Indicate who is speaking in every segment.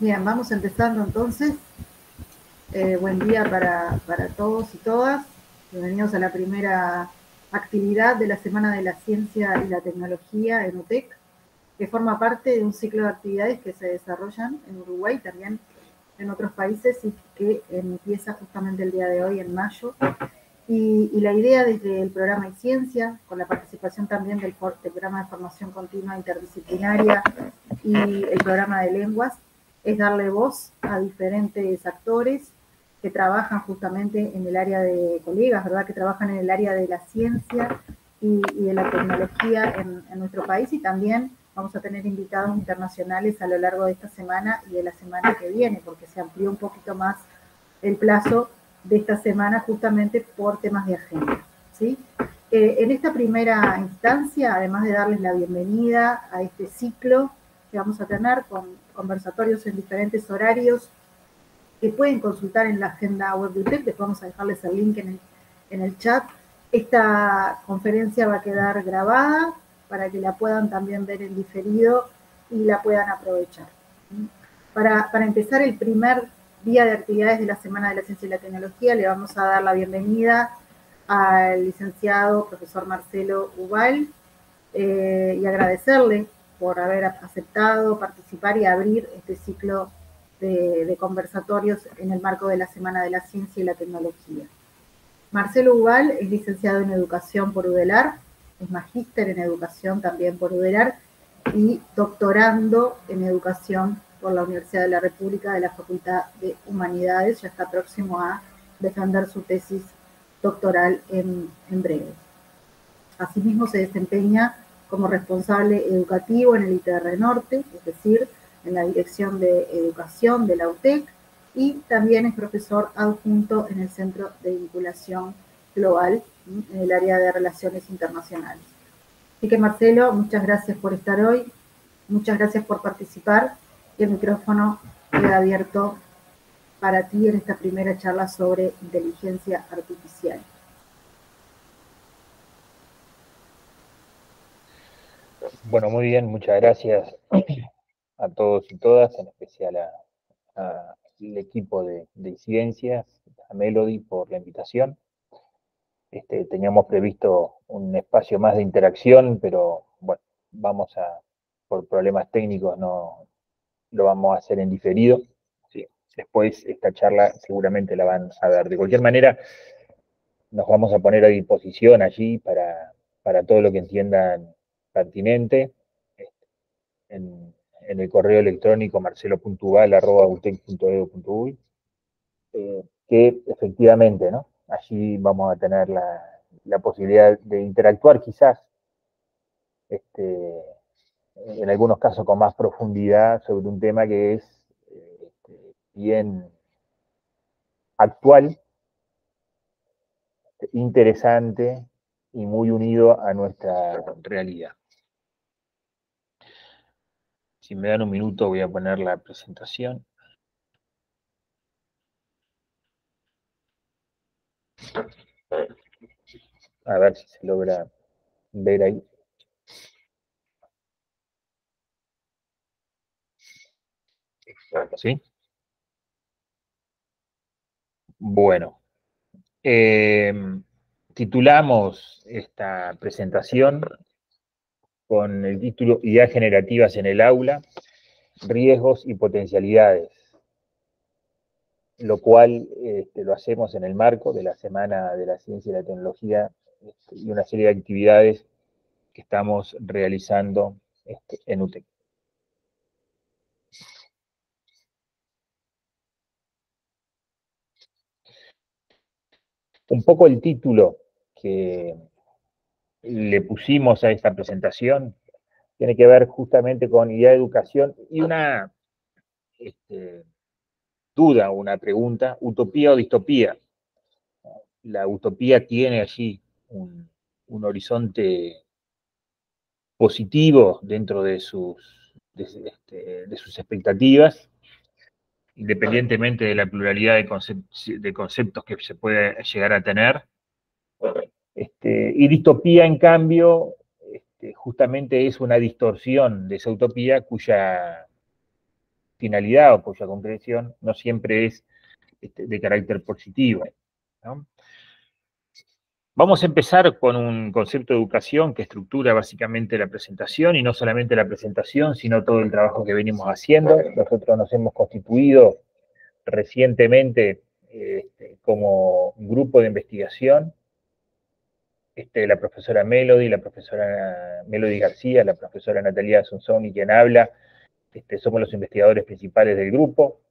Speaker 1: Bien, vamos empezando entonces. Buen día para todos y todas. Bienvenidos a la primera actividad de la Semana de la Ciencia y la Tecnología en UTEC, que forma parte de un ciclo de actividades que se desarrollan en Uruguay, también en otros países, y que empieza justamente el día de hoy, en mayo. Y la idea desde el programa de ciencia, con la participación también del programa de formación continua interdisciplinaria y el programa de lenguas, es darle voz a diferentes actores que trabajan justamente en el área de colegas, ¿verdad? Que trabajan en el área de la ciencia y de la tecnología en nuestro país, y también vamos a tener invitados internacionales a lo largo de esta semana y de la semana que viene, porque se amplió un poquito más el plazo de esta semana justamente por temas de agenda, ¿sí? En esta primera instancia, además de darles la bienvenida a este ciclo que vamos a tener con conversatorios en diferentes horarios que pueden consultar en la agenda web de UTEC, después vamos a dejarles el link en el chat. Esta conferencia va a quedar grabada para que la puedan también ver en diferido y la puedan aprovechar. Para empezar el primer día de actividades de la Semana de la Ciencia y la Tecnología, le vamos a dar la bienvenida al licenciado profesor Marcelo Ubal y agradecerle por haber aceptado participar y abrir este ciclo de conversatorios en el marco de la Semana de la Ciencia y la Tecnología. Marcelo Ubal es licenciado en Educación por UDELAR, es magíster en Educación también por UDELAR y doctorando en Educación por la Universidad de la República de la Facultad de Humanidades. Ya está próximo a defender su tesis doctoral en breve. Asimismo, se desempeña como responsable educativo en el ITR Norte, es decir, en la Dirección de Educación de la UTEC, y también es profesor adjunto en el Centro de Vinculación Global, en el área de Relaciones Internacionales. Así que, Marcelo, muchas gracias por estar hoy, muchas gracias por participar, y el micrófono queda abierto para ti en esta primera charla sobre inteligencia artificial.
Speaker 2: Bueno, muy bien, muchas gracias a todos y todas, en especial al equipo de Ciencias, a Melody por la invitación. Teníamos previsto un espacio más de interacción, pero bueno, por problemas técnicos no lo vamos a hacer en diferido. Sí. Después esta charla seguramente la van a ver. De cualquier manera, nos vamos a poner a disposición allí para todo lo que entiendan pertinente. En el correo electrónico marcelo.ubal@utec.edu.uy, que efectivamente, ¿no? Allí vamos a tener la posibilidad de interactuar quizás, en algunos casos con más profundidad, sobre un tema que es bien actual, interesante y muy unido a nuestra realidad. Si me dan un minuto voy a poner la presentación. A ver si se logra ver ahí. ¿Sí? Bueno, titulamos esta presentación con el título Ideas generativas en el aula, riesgos y potencialidades, lo cual lo hacemos en el marco de la Semana de la Ciencia y la Tecnología y una serie de actividades que estamos realizando en UTEC. Un poco el título que le pusimos a esta presentación tiene que ver justamente con idea de educación y una duda, una pregunta: ¿utopía o distopía? La utopía tiene allí un horizonte positivo dentro de sus expectativas, independientemente de la pluralidad de conceptos que se puede llegar a tener. Y distopía, en cambio, justamente es una distorsión de esa utopía finalidad o cuya concreción no siempre es de carácter positivo, ¿no? Vamos a empezar con un concepto de educación que estructura básicamente la presentación, y no solamente la presentación, sino todo el trabajo que venimos haciendo. Nosotros nos hemos constituido recientemente como un grupo de investigación, la profesora Melody García, la profesora Natalia Asunzón y quien habla, somos los investigadores principales del grupo,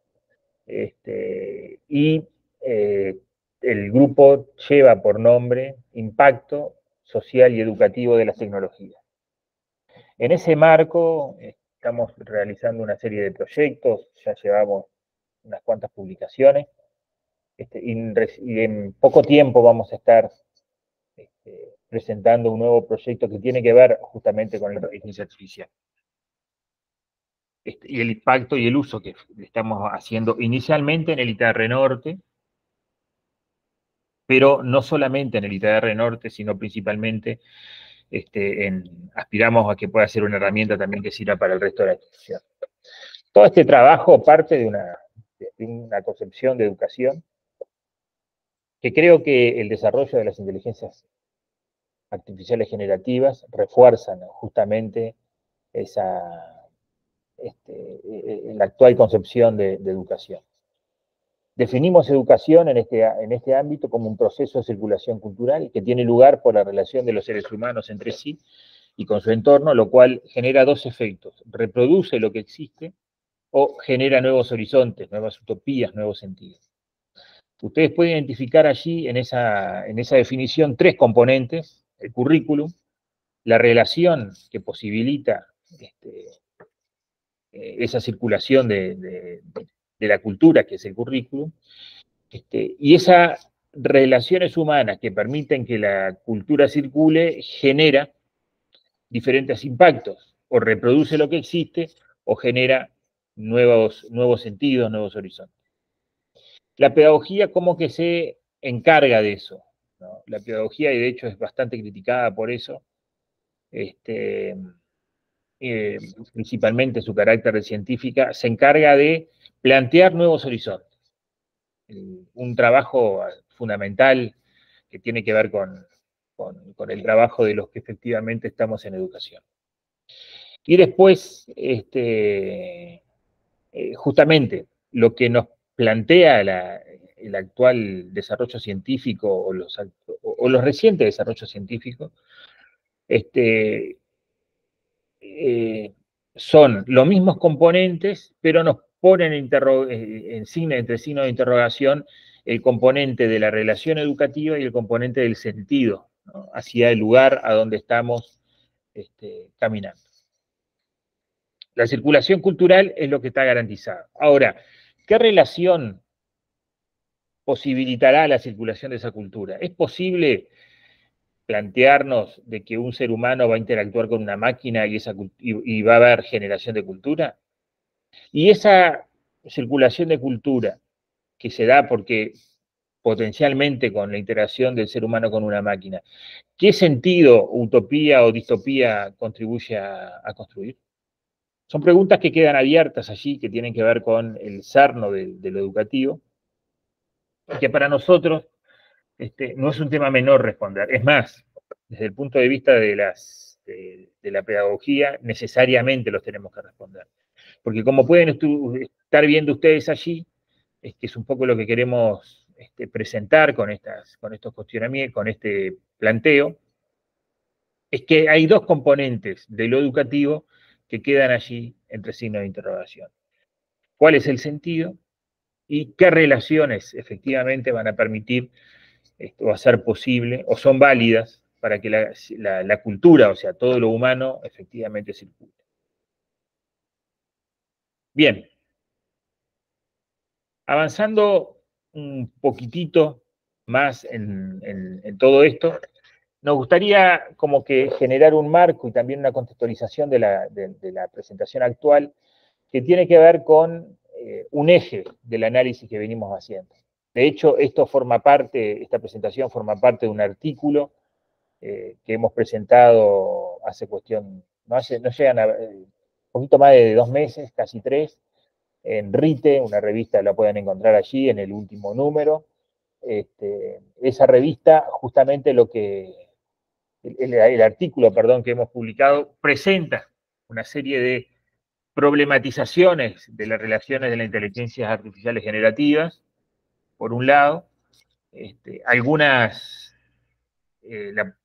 Speaker 2: y el grupo lleva por nombre Impacto Social y Educativo de las Tecnologías. En ese marco estamos realizando una serie de proyectos, ya llevamos unas cuantas publicaciones, y en poco tiempo vamos a estar presentando un nuevo proyecto que tiene que ver justamente con la inteligencia artificial. Y el impacto y el uso que estamos haciendo inicialmente en el ITR Norte, pero no solamente en el ITR Norte, sino principalmente aspiramos a que pueda ser una herramienta también que sirva para el resto de la institución. Todo este trabajo parte de una concepción de educación que creo que el desarrollo de las inteligencias artificiales generativas refuerzan justamente la actual concepción de educación. Definimos educación en este ámbito como un proceso de circulación cultural que tiene lugar por la relación de los seres humanos entre sí y con su entorno, lo cual genera dos efectos: reproduce lo que existe o genera nuevos horizontes, nuevas utopías, nuevos sentidos. Ustedes pueden identificar allí, en esa definición, tres componentes: el currículum, la relación que posibilita esa circulación de la cultura, que es el currículum, y esas relaciones humanas que permiten que la cultura circule genera diferentes impactos, o reproduce lo que existe, o genera nuevos sentidos, nuevos horizontes. La pedagogía como que se encarga de eso, ¿no? La pedagogía, y de hecho es bastante criticada por eso, principalmente su carácter de científica, se encarga de plantear nuevos horizontes. Un trabajo fundamental que tiene que ver con el trabajo de los que efectivamente estamos en educación. Y después, justamente, lo que nos plantea el actual desarrollo científico o los recientes desarrollos científicos, son los mismos componentes, pero nos ponen entre signos de interrogación el componente de la relación educativa y el componente del sentido, ¿no?, hacia el lugar a donde estamos caminando. La circulación cultural es lo que está garantizado. Ahora, ¿qué relación posibilitará la circulación de esa cultura? ¿Es posible plantearnos de que un ser humano va a interactuar con una máquina y va a haber generación de cultura? Y esa circulación de cultura que se da porque potencialmente con la interacción del ser humano con una máquina, ¿qué sentido, utopía o distopía contribuye a construir? Son preguntas que quedan abiertas allí, que tienen que ver con el cerno de lo educativo, y que para nosotros no es un tema menor responder. Es más, desde el punto de vista de la pedagogía, necesariamente los tenemos que responder. Porque como pueden estar viendo ustedes allí, que es un poco lo que queremos presentar con estos cuestionamientos, con este planteo, es que hay dos componentes de lo educativo que quedan allí entre signos de interrogación. ¿Cuál es el sentido? ¿Y qué relaciones efectivamente van a permitir o hacer posible, o son válidas para que la cultura, o sea, todo lo humano, efectivamente circule? Bien. Avanzando un poquitito más en todo esto, nos gustaría como que generar un marco y también una contextualización de la presentación actual, que tiene que ver con un eje del análisis que venimos haciendo. De hecho, esta presentación forma parte de un artículo que hemos presentado hace cuestión, no llegan a un poquito más de 2 meses, casi 3, en RITE, una revista la pueden encontrar allí en el último número. Esa revista, justamente el artículo, perdón, que hemos publicado, presenta una serie de problematizaciones de las relaciones de las inteligencias artificiales generativas, por un lado,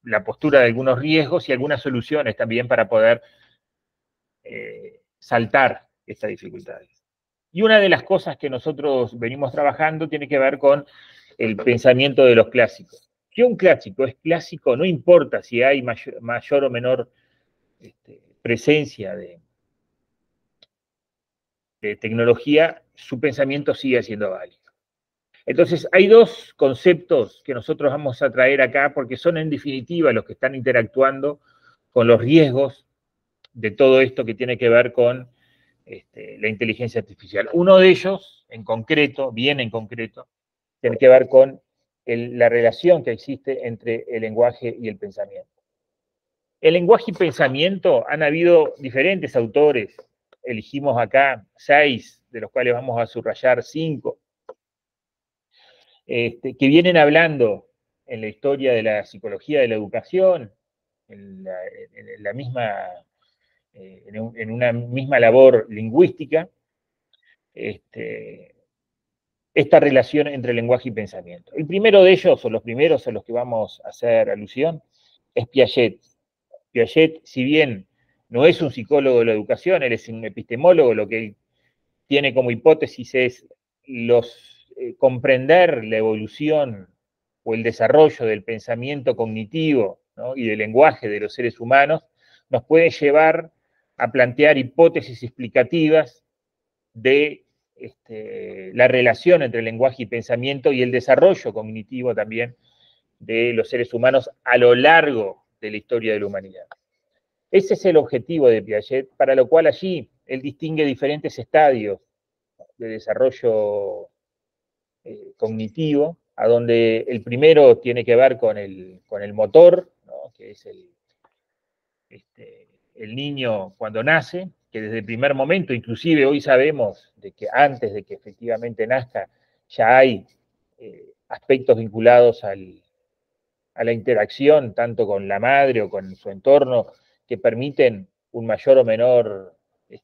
Speaker 2: la postura de algunos riesgos y algunas soluciones también para poder saltar estas dificultades. Y una de las cosas que nosotros venimos trabajando tiene que ver con el pensamiento de los clásicos. Que un clásico es clásico, no importa si hay mayor o menor presencia de tecnología, su pensamiento sigue siendo válido. Entonces, hay dos conceptos que nosotros vamos a traer acá porque son en definitiva los que están interactuando con los riesgos de todo esto que tiene que ver con la inteligencia artificial. Uno de ellos, en concreto, bien en concreto, tiene que ver con la relación que existe entre el lenguaje y el pensamiento. El lenguaje y pensamiento han habido diferentes autores, elegimos acá 6, de los cuales vamos a subrayar 5, que vienen hablando en la historia de la psicología de la educación, en una misma labor lingüística, esta relación entre lenguaje y pensamiento. El primero de ellos, o los primeros a los que vamos a hacer alusión, es Piaget. Piaget, si bien no es un psicólogo de la educación, él es un epistemólogo, lo que él tiene como hipótesis es comprender la evolución o el desarrollo del pensamiento cognitivo, ¿no?, y del lenguaje de los seres humanos, nos puede llevar a plantear hipótesis explicativas de la relación entre el lenguaje y pensamiento y el desarrollo cognitivo también de los seres humanos a lo largo de la historia de la humanidad. Ese es el objetivo de Piaget, para lo cual allí él distingue diferentes estadios de desarrollo cognitivo, a donde el primero tiene que ver con el motor, ¿no?, que es el niño cuando nace, que desde el primer momento, inclusive hoy sabemos de que antes de que efectivamente nazca, ya hay aspectos vinculados a la interacción tanto con la madre o con su entorno que permiten un mayor o menor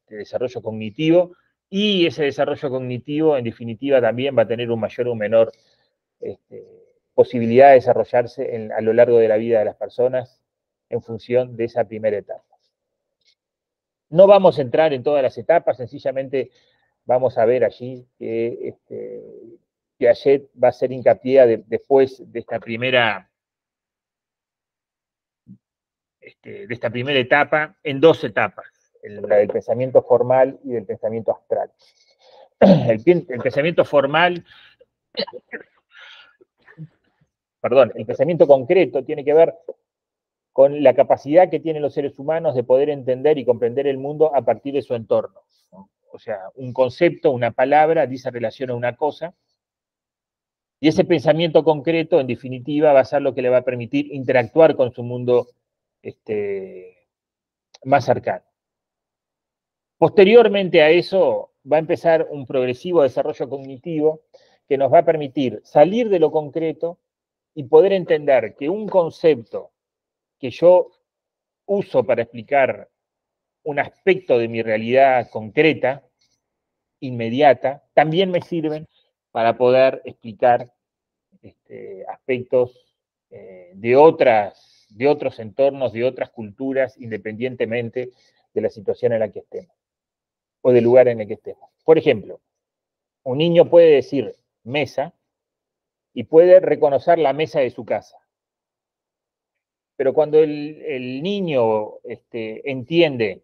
Speaker 2: desarrollo cognitivo, y ese desarrollo cognitivo en definitiva también va a tener un mayor o menor posibilidad de desarrollarse a lo largo de la vida de las personas en función de esa primera etapa. No vamos a entrar en todas las etapas, sencillamente vamos a ver allí que Piaget va a hacer hincapié después de esta primera etapa en dos etapas, la del pensamiento formal y del pensamiento abstracto. El pensamiento formal, el pensamiento concreto tiene que ver con la capacidad que tienen los seres humanos de poder entender y comprender el mundo a partir de su entorno, ¿no? O sea, un concepto, una palabra, dice relación a una cosa, y ese pensamiento concreto, en definitiva, va a ser lo que le va a permitir interactuar con su mundo más cercano. Posteriormente a eso, va a empezar un progresivo desarrollo cognitivo que nos va a permitir salir de lo concreto y poder entender que un concepto que yo uso para explicar un aspecto de mi realidad concreta, inmediata, también me sirven para poder explicar aspectos de otros entornos, de otras culturas, independientemente de la situación en la que estemos o del lugar en el que estemos. Por ejemplo, un niño puede decir mesa y puede reconocer la mesa de su casa. Pero cuando el niño entiende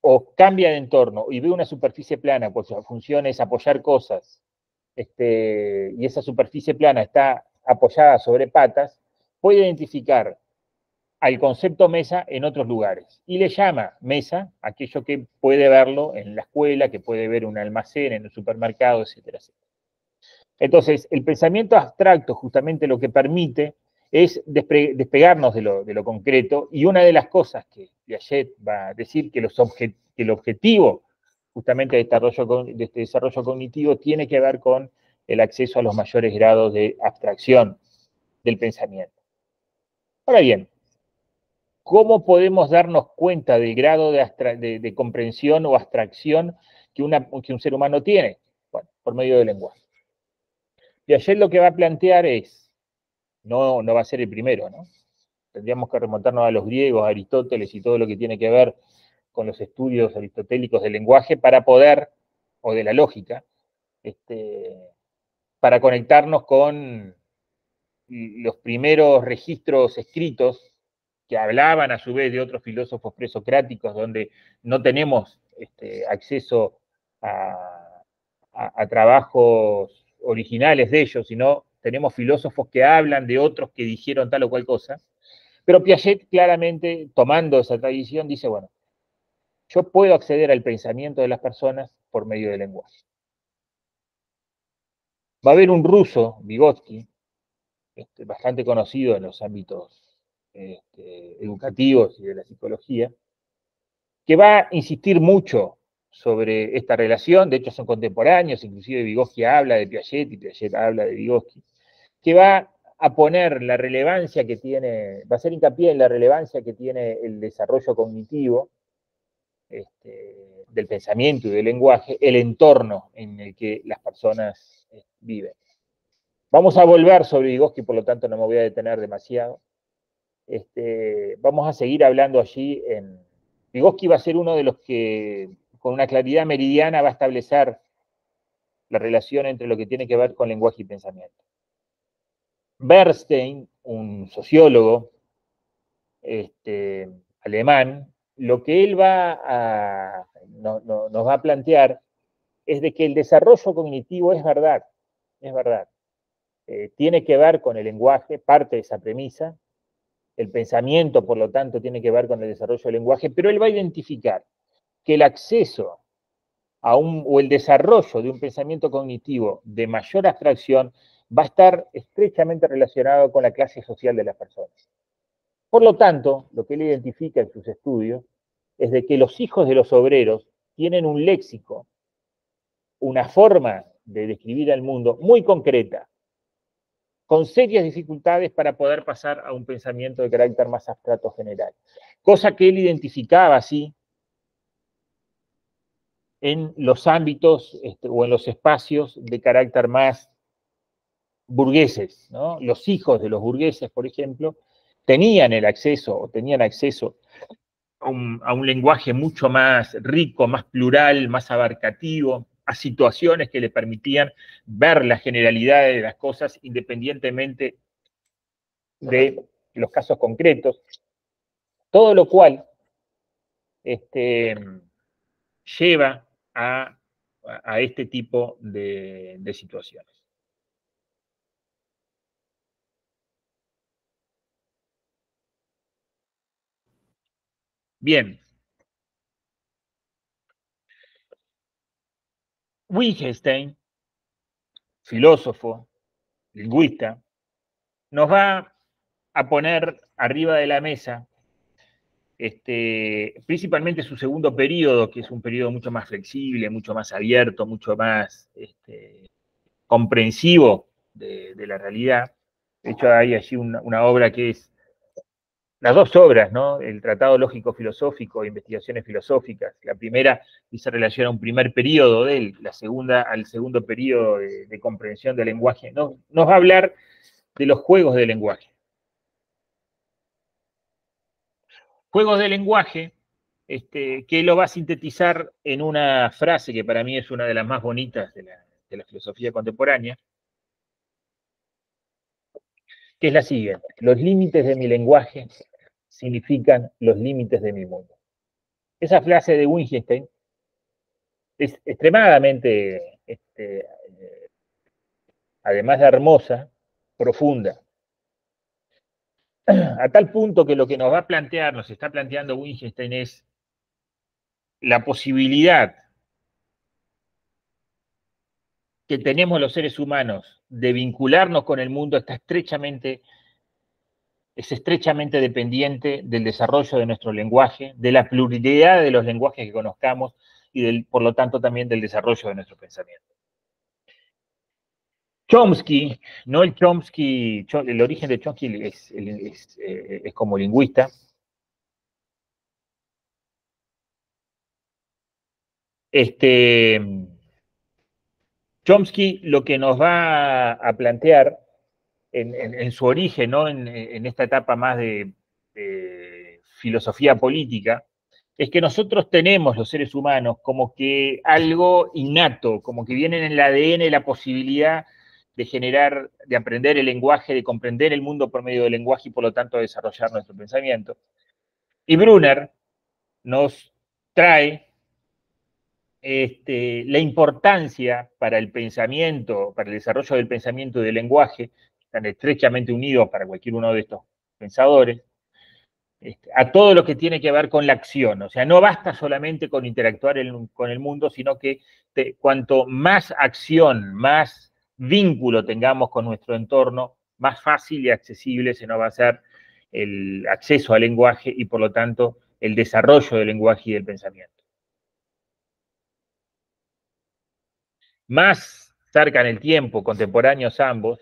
Speaker 2: o cambia de entorno y ve una superficie plana, pues su función es apoyar cosas, y esa superficie plana está apoyada sobre patas, puede identificar al concepto mesa en otros lugares y le llama mesa aquello que puede verlo en la escuela, que puede ver un almacén, en un supermercado, etcétera, etcétera. Entonces, el pensamiento abstracto justamente lo que permite es despegarnos de lo concreto, y una de las cosas que Piaget va a decir que el objetivo justamente de este desarrollo cognitivo tiene que ver con el acceso a los mayores grados de abstracción del pensamiento. Ahora bien, ¿cómo podemos darnos cuenta del grado de comprensión o abstracción que un ser humano tiene? Bueno, por medio del lenguaje. Piaget lo que va a plantear es, no va a ser el primero, ¿no? Tendríamos que remontarnos a los griegos, a Aristóteles y todo lo que tiene que ver con los estudios aristotélicos del lenguaje para poder, o de la lógica, para conectarnos con los primeros registros escritos que hablaban a su vez de otros filósofos presocráticos, donde no tenemos acceso a trabajos originales de ellos, sino tenemos filósofos que hablan de otros que dijeron tal o cual cosa. Pero Piaget claramente, tomando esa tradición, dice, bueno, yo puedo acceder al pensamiento de las personas por medio del lenguaje. Va a haber un ruso, Vygotsky, bastante conocido en los ámbitos educativos y de la psicología, que va a insistir mucho sobre esta relación, de hecho son contemporáneos, inclusive Vygotsky habla de Piaget y Piaget habla de Vygotsky, que va a poner la relevancia que tiene, va a hacer hincapié en la relevancia que tiene el desarrollo cognitivo del pensamiento y del lenguaje, el entorno en el que las personas viven. Vamos a volver sobre Vygotsky, por lo tanto no me voy a detener demasiado. Vamos a seguir hablando allí. Vygotsky va a ser uno de los que, con una claridad meridiana, va a establecer la relación entre lo que tiene que ver con lenguaje y pensamiento. Bernstein, un sociólogo alemán, lo que él nos va a plantear es de que el desarrollo cognitivo es verdad, tiene que ver con el lenguaje, parte de esa premisa, el pensamiento, por lo tanto, tiene que ver con el desarrollo del lenguaje, pero él va a identificar que el acceso o el desarrollo de un pensamiento cognitivo de mayor abstracción va a estar estrechamente relacionado con la clase social de las personas. Por lo tanto, lo que él identifica en sus estudios es de que los hijos de los obreros tienen un léxico, una forma de describir al mundo muy concreta, con serias dificultades para poder pasar a un pensamiento de carácter más abstracto general. Cosa que él identificaba así en los ámbitos o en los espacios de carácter más burgueses, ¿no? Los hijos de los burgueses, por ejemplo, tenían acceso a un lenguaje mucho más rico, más plural, más abarcativo, a situaciones que le permitían ver la generalidad de las cosas independientemente de los casos concretos, todo lo cual lleva a este tipo de situaciones. Bien. Wittgenstein, filósofo, lingüista, nos va a poner arriba de la mesa principalmente su segundo periodo, que es un periodo mucho más flexible, mucho más abierto, mucho más comprensivo de la realidad. De hecho, hay allí una obra que es, las dos obras, ¿no? El Tratado Lógico-Filosófico e Investigaciones Filosóficas. La primera dice relación a un primer periodo de él, la segunda al segundo periodo de comprensión del lenguaje. Nos va a hablar de los juegos del lenguaje. Juegos de lenguaje, que lo va a sintetizar en una frase que para mí es una de las más bonitas de la filosofía contemporánea, que es la siguiente: los límites de mi lenguaje significan los límites de mi mundo. Esa frase de Wittgenstein es extremadamente, además de hermosa, profunda. A tal punto que lo que nos está planteando Wittgenstein es la posibilidad que tenemos los seres humanos de vincularnos con el mundo es estrechamente dependiente del desarrollo de nuestro lenguaje, de la pluralidad de los lenguajes que conozcamos y por lo tanto también del desarrollo de nuestro pensamiento. Chomsky, no el Chomsky, el origen de Chomsky es como lingüista. Chomsky lo que nos va a plantear en su origen, ¿no? en esta etapa más de filosofía política, es que nosotros tenemos, los seres humanos, como que algo innato, como que viene en el ADN la posibilidad de generar, de aprender el lenguaje, de comprender el mundo por medio del lenguaje y por lo tanto desarrollar nuestro pensamiento. Y Brunner nos trae la importancia para el pensamiento, para el desarrollo del pensamiento y del lenguaje, están estrechamente unidos para cualquier uno de estos pensadores, a todo lo que tiene que ver con la acción. O sea, no basta solamente con interactuar con el mundo, sino que cuanto más acción, más vínculo tengamos con nuestro entorno, más fácil y accesible se nos va a hacer el acceso al lenguaje y, por lo tanto, el desarrollo del lenguaje y del pensamiento. Más cerca en el tiempo, contemporáneos ambos,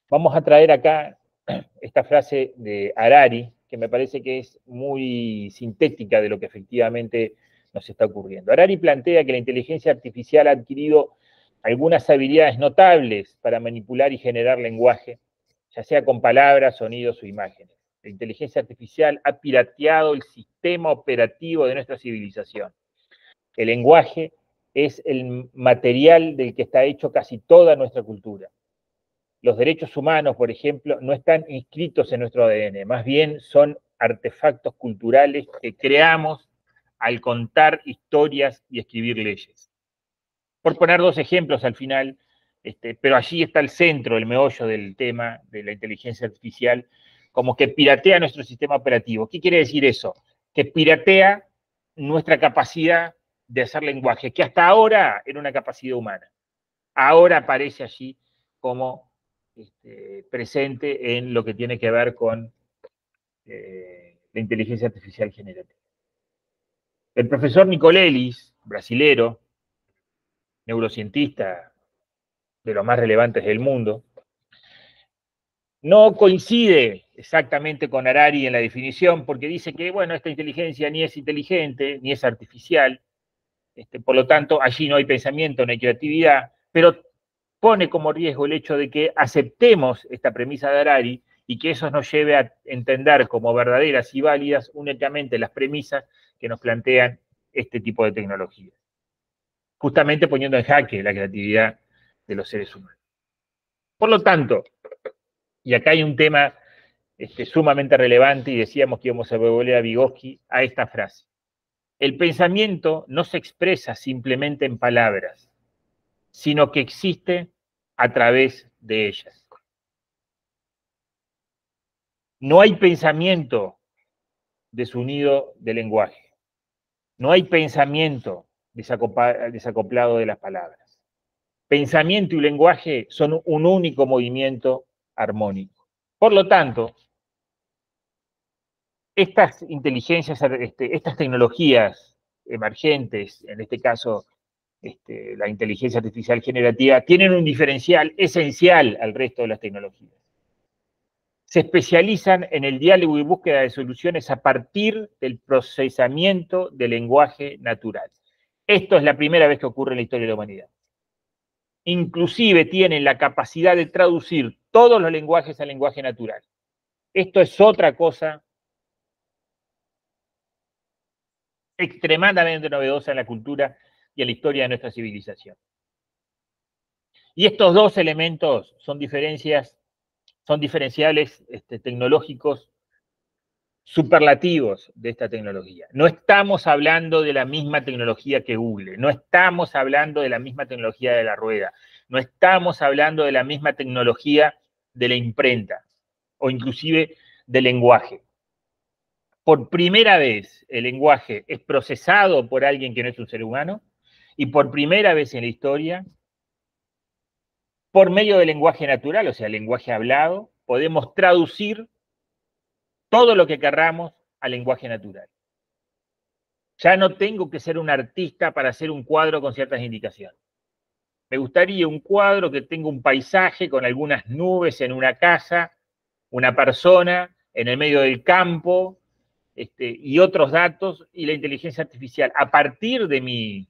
Speaker 2: vamos a traer acá esta frase de Harari, que me parece que es muy sintética de lo que efectivamente nos está ocurriendo. Harari plantea que la inteligencia artificial ha adquirido algunas habilidades notables para manipular y generar lenguaje, ya sea con palabras, sonidos o imágenes. La inteligencia artificial ha pirateado el sistema operativo de nuestra civilización. El lenguaje es el material del que está hecho casi toda nuestra cultura. Los derechos humanos, por ejemplo, no están inscritos en nuestro ADN, más bien son artefactos culturales que creamos al contar historias y escribir leyes. Por poner dos ejemplos al final, pero allí está el centro, el meollo del tema de la inteligencia artificial, como que piratea nuestro sistema operativo. ¿Qué quiere decir eso? Que piratea nuestra capacidad de hacer lenguaje, que hasta ahora era una capacidad humana. Ahora aparece allí como presente en lo que tiene que ver con la inteligencia artificial generativa. El profesor Nicolelis, brasilero, neurocientista de los más relevantes del mundo, no coincide exactamente con Harari en la definición, porque dice que, bueno, esta inteligencia ni es inteligente, ni es artificial, por lo tanto, allí no hay pensamiento, no hay creatividad, pero pone como riesgo el hecho de que aceptemos esta premisa de Harari y que eso nos lleve a entender como verdaderas y válidas únicamente las premisas que nos plantean este tipo de tecnologías, justamente poniendo en jaque la creatividad de los seres humanos. Por lo tanto, y acá hay un tema sumamente relevante, y decíamos que íbamos a volver a Vygotsky, a esta frase. El pensamiento no se expresa simplemente en palabras, sino que existe a través de ellas. No hay pensamiento desunido del lenguaje. No hay pensamiento desacoplado de las palabras. Pensamiento y lenguaje son un único movimiento armónico. Por lo tanto, estas inteligencias, estas tecnologías emergentes, en este caso la inteligencia artificial generativa, tienen un diferencial esencial al resto de las tecnologías. Se especializan en el diálogo y búsqueda de soluciones a partir del procesamiento del lenguaje natural. Esto es la primera vez que ocurre en la historia de la humanidad. Inclusive tienen la capacidad de traducir todos los lenguajes al lenguaje natural. Esto es otra cosa extremadamente novedosa en la cultura y en la historia de nuestra civilización. Y estos dos elementos son diferenciales tecnológicos superlativos de esta tecnología. No estamos hablando de la misma tecnología que Google, no estamos hablando de la misma tecnología de la rueda, no estamos hablando de la misma tecnología de la imprenta o inclusive del lenguaje. Por primera vez el lenguaje es procesado por alguien que no es un ser humano y por primera vez en la historia, por medio del lenguaje natural, o sea, el lenguaje hablado, podemos traducir todo lo que querramos al lenguaje natural. Ya no tengo que ser un artista para hacer un cuadro con ciertas indicaciones. Me gustaría un cuadro que tenga un paisaje con algunas nubes en una casa, una persona en el medio del campo, y otros datos, y la inteligencia artificial, a partir de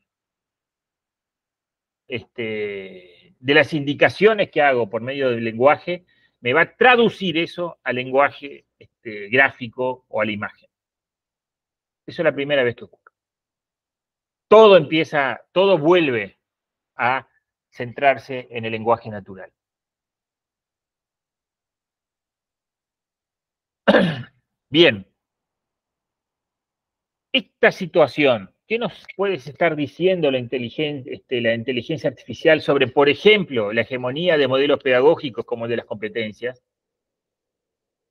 Speaker 2: de las indicaciones que hago por medio del lenguaje, me va a traducir eso al lenguaje gráfico o a la imagen. Eso es la primera vez que ocurre. Todo empieza, todo vuelve a centrarse en el lenguaje natural. Bien, esta situación, ¿qué nos puedes estar diciendo la inteligencia artificial sobre, por ejemplo, la hegemonía de modelos pedagógicos como el de las competencias?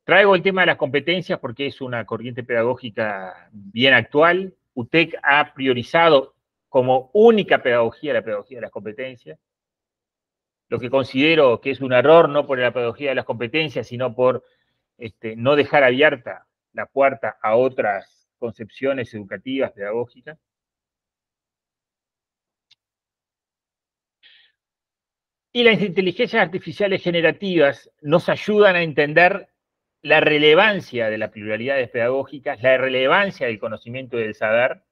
Speaker 2: Traigo el tema de las competencias porque es una corriente pedagógica bien actual. UTEC ha priorizado como única pedagogía la pedagogía de las competencias, lo que considero que es un error, no por la pedagogía de las competencias, sino por no dejar abierta la puerta a otras concepciones educativas, pedagógicas. Y las inteligencias artificiales generativas nos ayudan a entender la relevancia de las pluralidades pedagógicas, la relevancia del conocimiento y del saber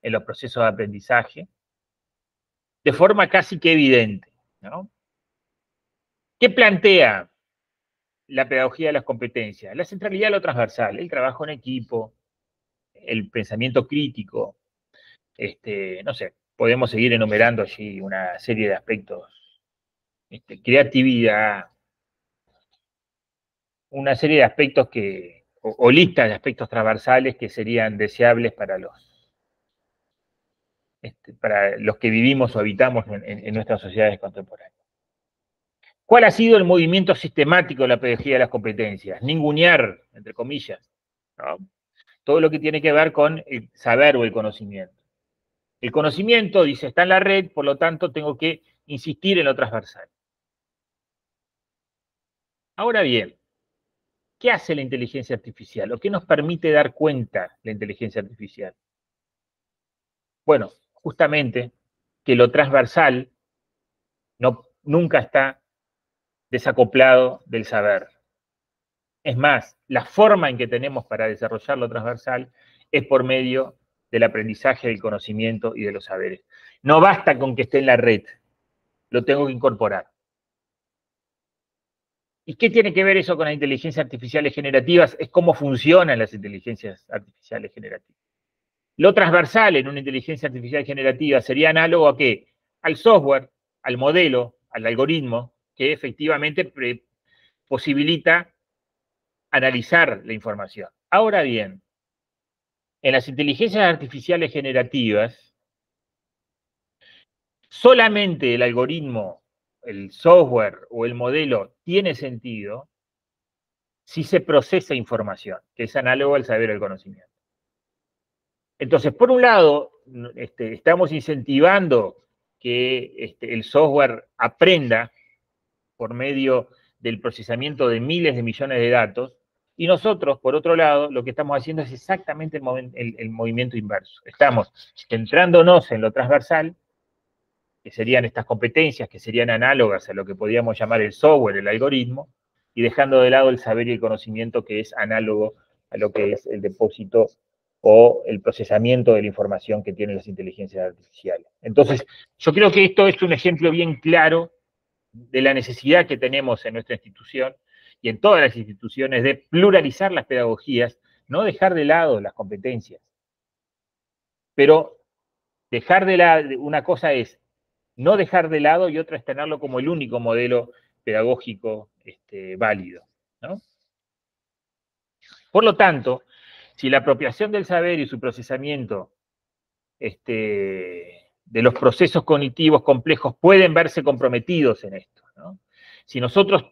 Speaker 2: en los procesos de aprendizaje, de forma casi que evidente, ¿no? ¿Qué plantea la pedagogía de las competencias? La centralidad de lo transversal, el trabajo en equipo, el pensamiento crítico, no sé, podemos seguir enumerando allí una serie de aspectos, creatividad, una serie de aspectos o listas de aspectos transversales que serían deseables para los que vivimos o habitamos en nuestras sociedades contemporáneas. ¿Cuál ha sido el movimiento sistemático de la pedagogía de las competencias? Ningunear, entre comillas, ¿no? Todo lo que tiene que ver con el saber o el conocimiento. El conocimiento, dice, está en la red, por lo tanto tengo que insistir en lo transversal. Ahora bien, ¿qué hace la inteligencia artificial? ¿O qué nos permite dar cuenta la inteligencia artificial? Bueno, justamente que lo transversal nunca está desacoplado del saber. Es más, la forma en que tenemos para desarrollar lo transversal es por medio del aprendizaje, del conocimiento y de los saberes. No basta con que esté en la red, lo tengo que incorporar. ¿Y qué tiene que ver eso con las inteligencias artificiales generativas? Es cómo funcionan las inteligencias artificiales generativas. Lo transversal en una inteligencia artificial generativa sería análogo a qué? Al software, al modelo, al algoritmo, que efectivamente posibilita analizar la información. Ahora bien, en las inteligencias artificiales generativas, solamente el algoritmo, el software o el modelo tiene sentido si se procesa información, que es análogo al saber o al conocimiento. Entonces, por un lado, estamos incentivando que el software aprenda por medio del procesamiento de miles de millones de datos, y nosotros, por otro lado, lo que estamos haciendo es exactamente el movimiento inverso. Estamos centrándonos en lo transversal, que serían estas competencias, que serían análogas a lo que podríamos llamar el software, el algoritmo, y dejando de lado el saber y el conocimiento, que es análogo a lo que es el depósito o el procesamiento de la información que tienen las inteligencias artificiales. Entonces, yo creo que esto es un ejemplo bien claro de la necesidad que tenemos en nuestra institución y en todas las instituciones de pluralizar las pedagogías, no dejar de lado las competencias. Pero dejar de lado, una cosa es no dejar de lado y otra es tenerlo como el único modelo pedagógico válido, ¿no? Por lo tanto, si la apropiación del saber y su procesamiento de los procesos cognitivos complejos pueden verse comprometidos en esto, ¿no? Si nosotros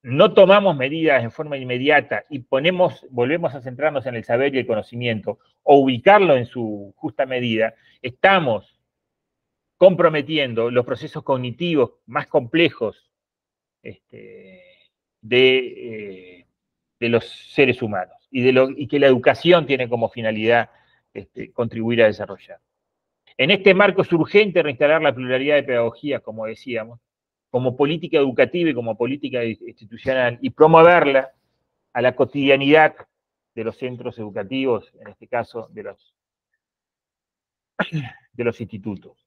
Speaker 2: no tomamos medidas en forma inmediata y volvemos a centrarnos en el saber y el conocimiento, o ubicarlo en su justa medida, estamos comprometiendo los procesos cognitivos más complejos de los seres humanos y que la educación tiene como finalidad contribuir a desarrollar. En este marco es urgente reinstalar la pluralidad de pedagogías, como decíamos, como política educativa y como política institucional, y promoverla a la cotidianidad de los centros educativos, en este caso de los institutos.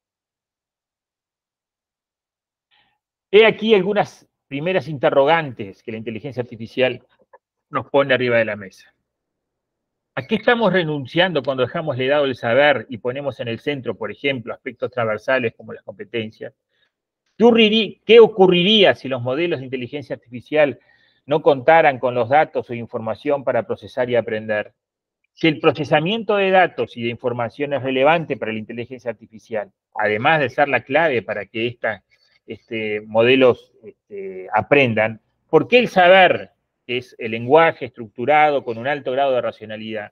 Speaker 2: He aquí algunas primeras interrogantes que la inteligencia artificial nos pone arriba de la mesa. ¿A qué estamos renunciando cuando dejamos legado el saber y ponemos en el centro, por ejemplo, aspectos transversales como las competencias? ¿Qué ocurriría si los modelos de inteligencia artificial no contaran con los datos o información para procesar y aprender? Si el procesamiento de datos y de información es relevante para la inteligencia artificial, además de ser la clave para que estos modelos aprendan, ¿por qué el saber, que es el lenguaje estructurado con un alto grado de racionalidad,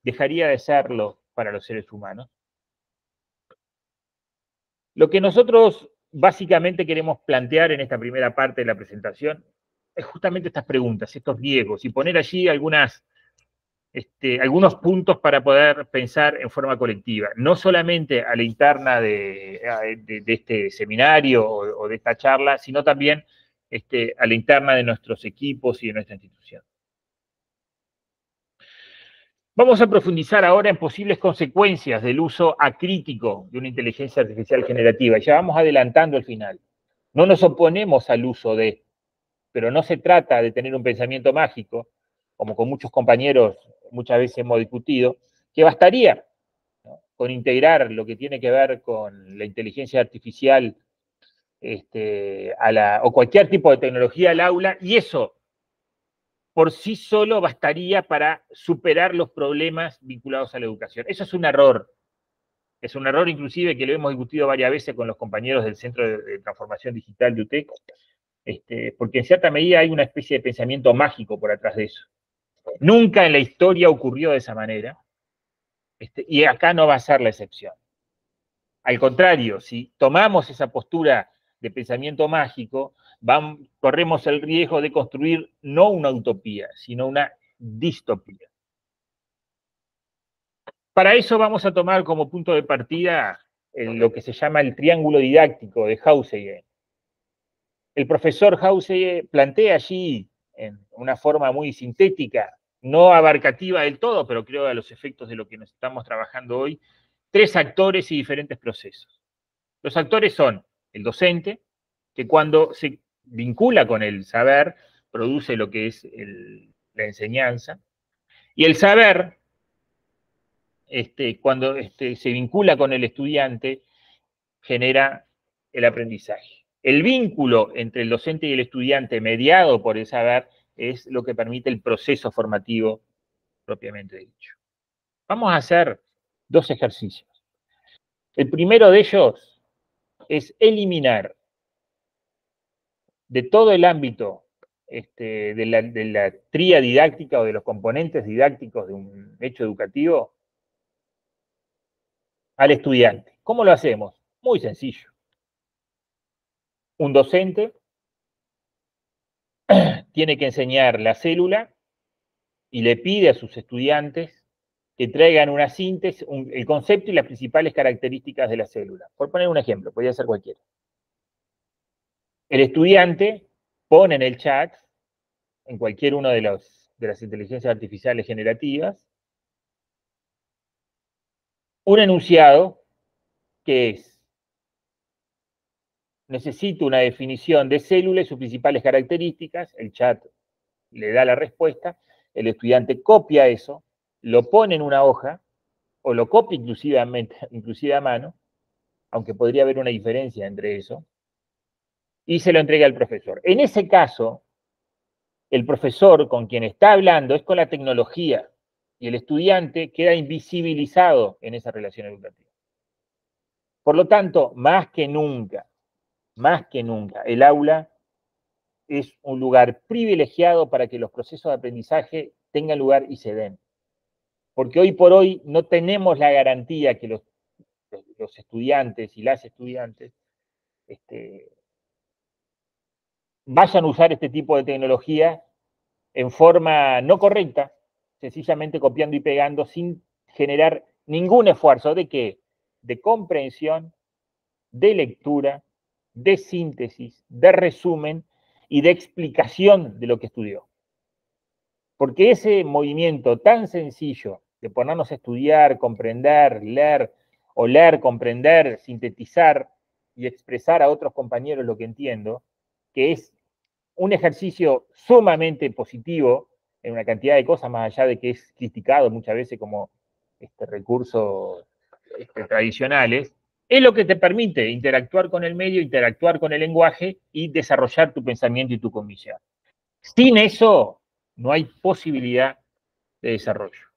Speaker 2: dejaría de serlo para los seres humanos? Lo que nosotros básicamente queremos plantear en esta primera parte de la presentación es justamente estas preguntas, estos riesgos, y poner allí algunos puntos para poder pensar en forma colectiva, no solamente a la interna de este seminario o de esta charla, sino también a la interna de nuestros equipos y de nuestra institución. Vamos a profundizar ahora en posibles consecuencias del uso acrítico de una inteligencia artificial generativa. Y ya vamos adelantando el final. No nos oponemos al uso de, pero no se trata de tener un pensamiento mágico, como con muchos compañeros muchas veces hemos discutido, que bastaría, ¿no?, con integrar lo que tiene que ver con la inteligencia artificial o cualquier tipo de tecnología al aula, y eso por sí solo bastaría para superar los problemas vinculados a la educación. Eso es un error. Es un error inclusive que lo hemos discutido varias veces con los compañeros del Centro de Transformación Digital de UTEC, porque en cierta medida hay una especie de pensamiento mágico por atrás de eso. Nunca en la historia ocurrió de esa manera, y acá no va a ser la excepción. Al contrario, si tomamos esa postura de pensamiento mágico, corremos el riesgo de construir no una utopía, sino una distopía. Para eso vamos a tomar como punto de partida lo que se llama el triángulo didáctico de Hausegger. El profesor Hausegger plantea allí, en una forma muy sintética, no abarcativa del todo, pero creo a los efectos de lo que nos estamos trabajando hoy, 3 actores y diferentes procesos. Los actores son el docente, que cuando se vincula con el saber, produce lo que es la enseñanza, y el saber, cuando se vincula con el estudiante, genera el aprendizaje. El vínculo entre el docente y el estudiante, mediado por el saber, es lo que permite el proceso formativo propiamente dicho. Vamos a hacer 2 ejercicios. El primero de ellos es eliminar de todo el ámbito de la tría didáctica o de los componentes didácticos de un hecho educativo al estudiante. ¿Cómo lo hacemos? Muy sencillo. Un docente tiene que enseñar la célula y le pide a sus estudiantes que traigan una síntesis, el concepto y las principales características de la célula. Por poner un ejemplo, podría ser cualquiera. El estudiante pone en el chat, en cualquier una de las inteligencias artificiales generativas, un enunciado que es: necesito una definición de célula y sus principales características. El chat le da la respuesta, el estudiante copia eso, lo pone en una hoja, o lo copia inclusive a mano, aunque podría haber una diferencia entre eso, y se lo entrega al profesor. En ese caso, el profesor con quien está hablando es con la tecnología, y el estudiante queda invisibilizado en esa relación educativa. Por lo tanto, más que nunca, el aula es un lugar privilegiado para que los procesos de aprendizaje tengan lugar y se den. Porque hoy por hoy no tenemos la garantía que los estudiantes y las estudiantes vayan a usar este tipo de tecnología en forma no correcta, sencillamente copiando y pegando sin generar ningún esfuerzo. ¿De qué? De comprensión, de lectura, de síntesis, de resumen y de explicación de lo que estudió. Porque ese movimiento tan sencillo de ponernos a estudiar, comprender, leer, o leer, comprender, sintetizar y expresar a otros compañeros lo que entiendo, que es un ejercicio sumamente positivo en una cantidad de cosas, más allá de que es criticado muchas veces como recursos tradicionales, es lo que te permite interactuar con el medio, interactuar con el lenguaje y desarrollar tu pensamiento y tu cognición. Sin eso, no hay posibilidad de desarrollo.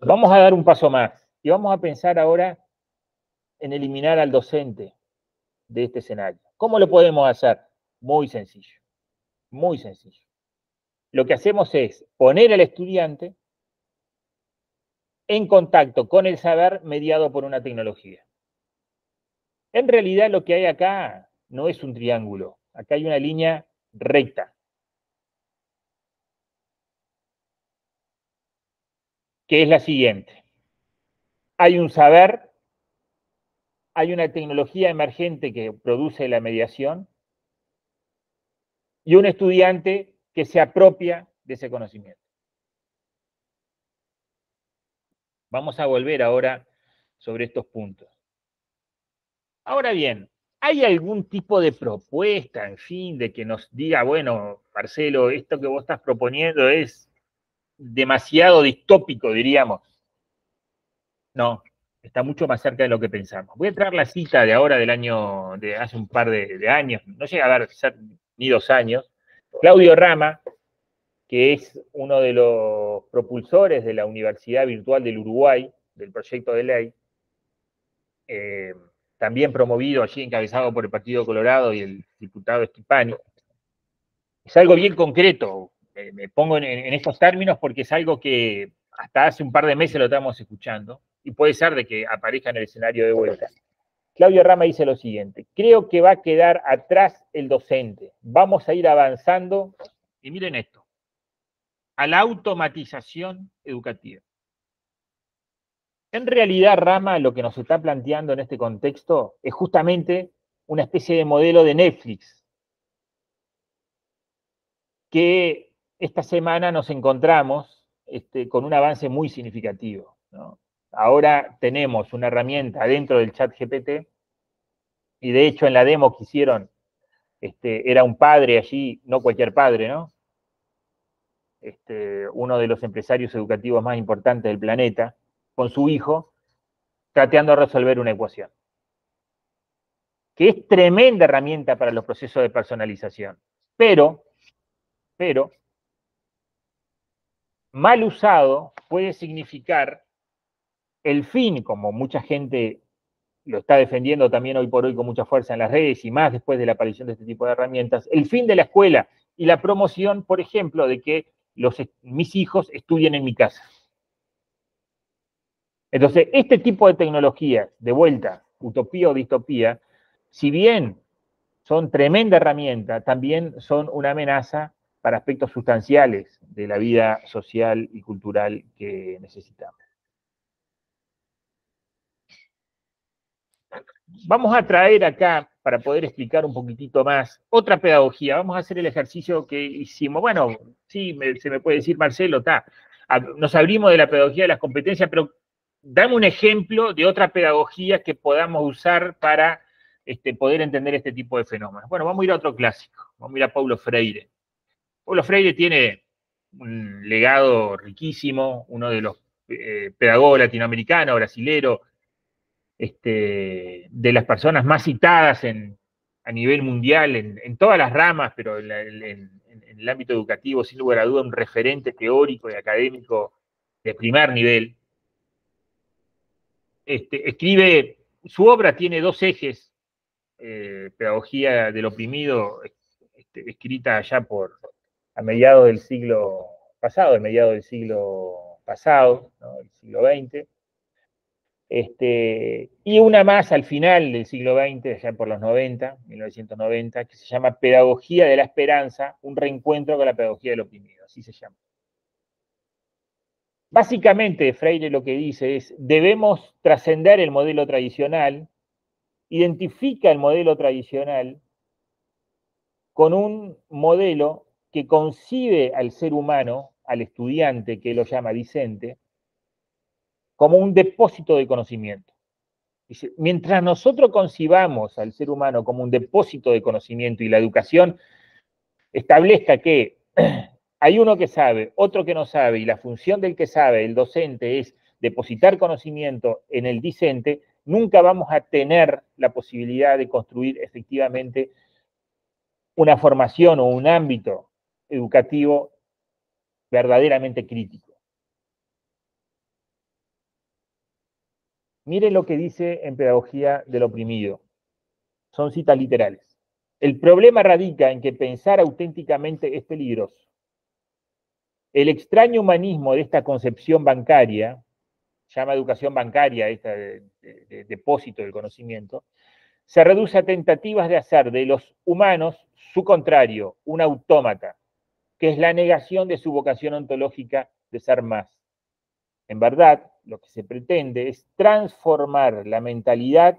Speaker 2: Vamos a dar un paso más y vamos a pensar ahora en eliminar al docente de este escenario. ¿Cómo lo podemos hacer? Muy sencillo, muy sencillo. Lo que hacemos es poner al estudiante en contacto con el saber mediado por una tecnología. En realidad lo que hay acá no es un triángulo, acá hay una línea recta, que es la siguiente. Hay un saber, hay una tecnología emergente que produce la mediación y un estudiante que se apropia de ese conocimiento. Vamos a volver ahora sobre estos puntos. Ahora bien, ¿hay algún tipo de propuesta, en fin, de que nos diga, bueno, Marcelo, esto que vos estás proponiendo es demasiado distópico, diríamos? No, está mucho más cerca de lo que pensamos. Voy a traer la cita de ahora de hace un par de años, no llega a dar ni 2 años. Claudio Rama, que es uno de los propulsores de la Universidad Virtual del Uruguay, del proyecto de ley, también promovido allí, encabezado por el Partido Colorado y el diputado Schipani. Es algo bien concreto, me pongo en estos términos porque es algo que hasta hace un par de meses lo estamos escuchando, y puede ser de que aparezca en el escenario de vuelta. Claudio Rama dice lo siguiente: creo que va a quedar atrás el docente, vamos a ir avanzando, y miren esto, a la automatización educativa. En realidad, Rama lo que nos está planteando en este contexto es justamente una especie de modelo de Netflix, que esta semana nos encontramos con un avance muy significativo, ¿no? Ahora tenemos una herramienta dentro del chat GPT, y de hecho en la demo que hicieron, era un padre allí, no cualquier padre, ¿no? Uno de los empresarios educativos más importantes del planeta, con su hijo, tratando de resolver una ecuación, que es tremenda herramienta para los procesos de personalización. Pero, mal usado puede significar el fin, como mucha gente lo está defendiendo también hoy por hoy con mucha fuerza en las redes y más después de la aparición de este tipo de herramientas, el fin de la escuela y la promoción, por ejemplo, de que mis hijos estudien en mi casa. Entonces, este tipo de tecnologías, de vuelta, utopía o distopía, si bien son tremenda herramienta, también son una amenaza para aspectos sustanciales de la vida social y cultural que necesitamos. Vamos a traer acá, para poder explicar un poquitito más, otra pedagogía. Vamos a hacer el ejercicio que hicimos. Bueno, sí, se me puede decir, Marcelo, nos abrimos de la pedagogía de las competencias, pero dame un ejemplo de otra pedagogía que podamos usar para poder entender este tipo de fenómenos. Bueno, vamos a ir a otro clásico. Vamos a ir a Paulo Freire. Paulo Freire tiene un legado riquísimo, uno de los pedagogos latinoamericanos, brasileros, de las personas más citadas a nivel mundial, en todas las ramas, pero en el ámbito educativo, sin lugar a duda, un referente teórico y académico de primer nivel. Escribe, su obra tiene 2 ejes: pedagogía del oprimido, escrita allá a mediados del siglo pasado, ¿no? El siglo XX, y una más al final del siglo XX, ya por los 90, 1990, que se llama Pedagogía de la Esperanza, un reencuentro con la pedagogía del oprimido, así se llama. Básicamente, Freire lo que dice es, debemos trascender el modelo tradicional, identifica el modelo tradicional con un modelo que concibe al ser humano, al estudiante, que él lo llama discente, como un depósito de conocimiento. Dice, mientras nosotros concibamos al ser humano como un depósito de conocimiento y la educación establezca que hay uno que sabe, otro que no sabe, y la función del que sabe, el docente, es depositar conocimiento en el discente, nunca vamos a tener la posibilidad de construir efectivamente una formación o un ámbito educativo verdaderamente crítico. Miren lo que dice en Pedagogía del Oprimido. Son citas literales. El problema radica en que pensar auténticamente es peligroso. El extraño humanismo de esta concepción bancaria, llama educación bancaria esta de depósito del conocimiento, se reduce a tentativas de hacer de los humanos su contrario, un autómata, que es la negación de su vocación ontológica de ser más. En verdad, lo que se pretende es transformar la mentalidad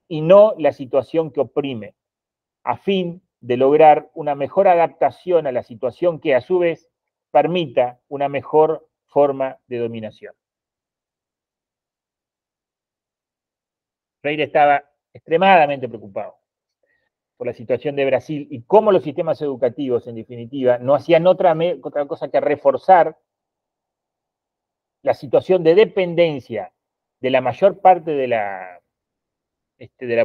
Speaker 2: y no la situación que oprime, a fin de lograr una mejor adaptación a la situación que a su vez permita una mejor forma de dominación. Freire estaba extremadamente preocupado por la situación de Brasil y cómo los sistemas educativos, en definitiva, no hacían otra cosa que reforzar la situación de dependencia de la mayor parte de la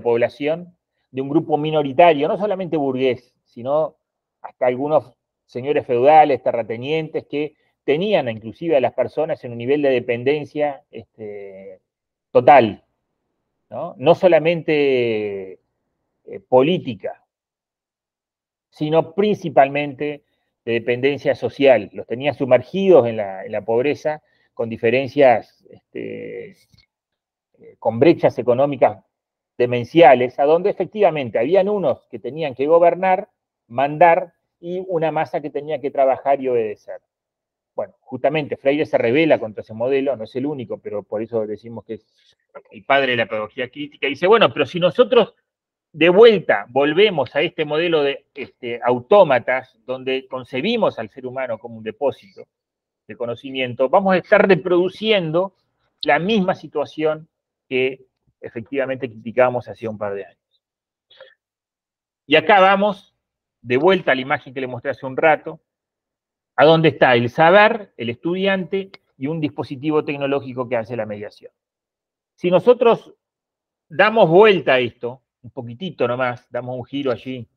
Speaker 2: población, de un grupo minoritario, no solamente burgués, sino hasta algunos señores feudales, terratenientes, que tenían inclusive a las personas en un nivel de dependencia total, ¿no? No solamente política, sino principalmente de dependencia social. Los tenía sumergidos en la pobreza, con diferencias, con brechas económicas demenciales, a donde efectivamente habían unos que tenían que gobernar, mandar, y una masa que tenía que trabajar y obedecer. Bueno, justamente Freire se rebela contra ese modelo, no es el único, pero por eso decimos que es el padre de la pedagogía crítica, y dice, bueno, pero si nosotros de vuelta volvemos a este modelo de autómatas, donde concebimos al ser humano como un depósito de conocimiento, vamos a estar reproduciendo la misma situación que efectivamente criticábamos hace un par de años. Y acá vamos de vuelta a la imagen que le mostré hace un rato, a donde está el saber, el estudiante y un dispositivo tecnológico que hace la mediación. Si nosotros damos vuelta a esto, un poquitito nomás, damos un giro allí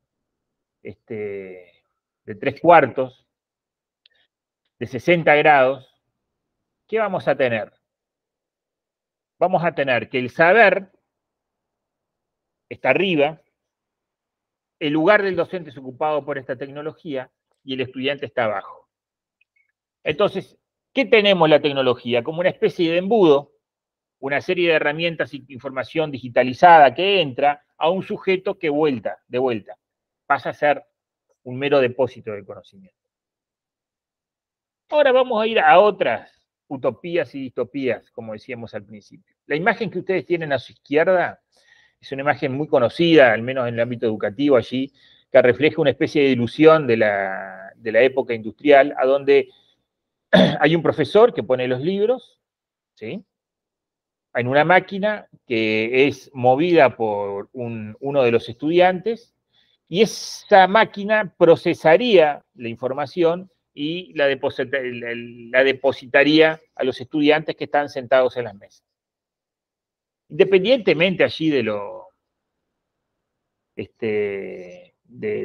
Speaker 2: de 3/4, de 60 grados, ¿qué vamos a tener? Vamos a tener que el saber está arriba, el lugar del docente es ocupado por esta tecnología y el estudiante está abajo. Entonces, ¿qué tenemos la tecnología? Como una especie de embudo, una serie de herramientas y información digitalizada que entra a un sujeto que de vuelta, pasa a ser un mero depósito de conocimiento. Ahora vamos a ir a otras utopías y distopías, como decíamos al principio. La imagen que ustedes tienen a su izquierda es una imagen muy conocida, al menos en el ámbito educativo allí, que refleja una especie de ilusión de la época industrial, a donde hay un profesor que pone los libros, ¿sí?, en una máquina que es movida por uno de los estudiantes, y esa máquina procesaría la información y la depositaría a los estudiantes que están sentados en las mesas. Independientemente allí de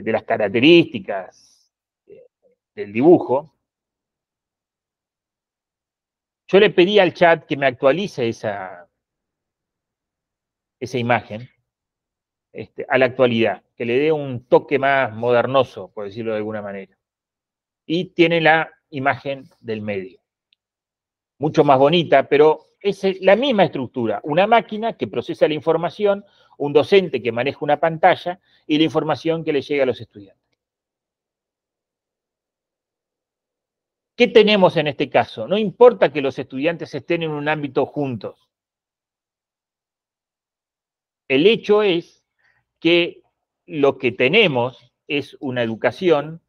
Speaker 2: las características del dibujo, yo le pedí al chat que me actualice esa imagen a la actualidad, que le dé un toque más modernoso, por decirlo de alguna manera. Y tiene la imagen del medio, mucho más bonita, pero es la misma estructura, una máquina que procesa la información, un docente que maneja una pantalla y la información que le llega a los estudiantes. ¿Qué tenemos en este caso? No importa que los estudiantes estén en un ámbito juntos. El hecho es que lo que tenemos es una educación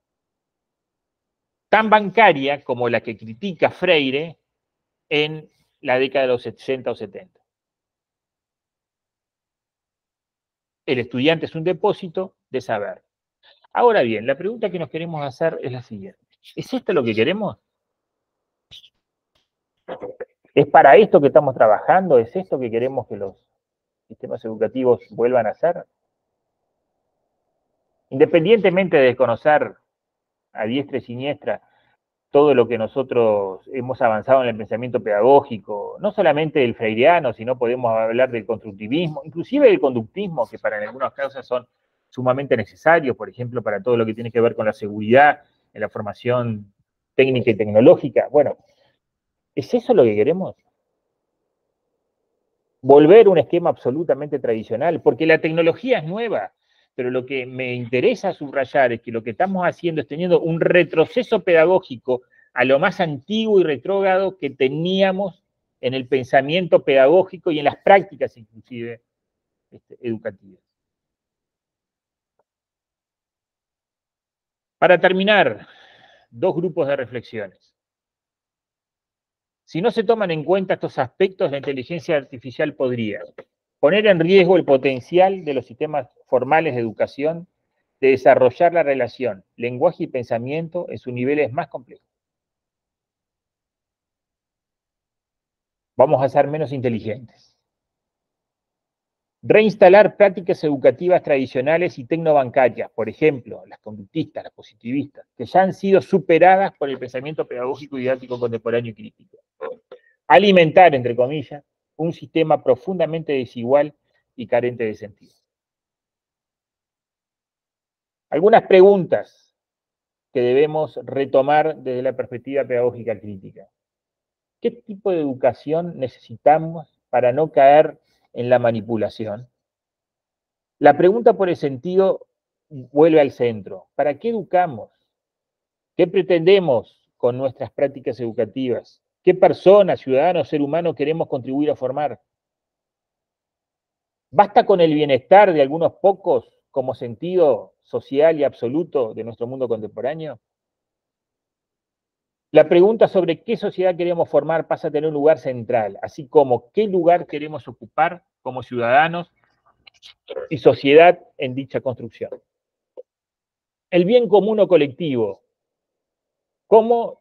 Speaker 2: tan bancaria como la que critica Freire en la década de los 60 o 70. El estudiante es un depósito de saber. Ahora bien, la pregunta que nos queremos hacer es la siguiente. ¿Es esto lo que queremos? ¿Es para esto que estamos trabajando? ¿Es esto que queremos que los sistemas educativos vuelvan a hacer? Independientemente de desconocer a diestra y siniestra todo lo que nosotros hemos avanzado en el pensamiento pedagógico, no solamente del freireano, sino podemos hablar del constructivismo, inclusive del conductismo, que para en algunos casos son sumamente necesarios, por ejemplo, para todo lo que tiene que ver con la seguridad en la formación técnica y tecnológica. Bueno, ¿es eso lo que queremos? Volver a un esquema absolutamente tradicional, porque la tecnología es nueva, pero lo que me interesa subrayar es que lo que estamos haciendo es teniendo un retroceso pedagógico a lo más antiguo y retrógrado que teníamos en el pensamiento pedagógico y en las prácticas inclusive educativas. Para terminar, dos grupos de reflexiones. Si no se toman en cuenta estos aspectos, la inteligencia artificial podría poner en riesgo el potencial de los sistemas formales de educación de desarrollar la relación lenguaje y pensamiento en sus niveles más complejos. Vamos a ser menos inteligentes. Reinstalar prácticas educativas tradicionales y tecnobancarias, por ejemplo, las conductistas, las positivistas, que ya han sido superadas por el pensamiento pedagógico y didáctico contemporáneo y crítico. Alimentar, entre comillas, un sistema profundamente desigual y carente de sentido. Algunas preguntas que debemos retomar desde la perspectiva pedagógica crítica. ¿Qué tipo de educación necesitamos para no caer en la manipulación? La pregunta por el sentido vuelve al centro. ¿Para qué educamos? ¿Qué pretendemos con nuestras prácticas educativas? ¿Qué persona, ciudadano, ser humano queremos contribuir a formar? ¿Basta con el bienestar de algunos pocos como sentido social y absoluto de nuestro mundo contemporáneo? La pregunta sobre qué sociedad queremos formar pasa a tener un lugar central, así como qué lugar queremos ocupar como ciudadanos y sociedad en dicha construcción. El bien común o colectivo, ¿cómo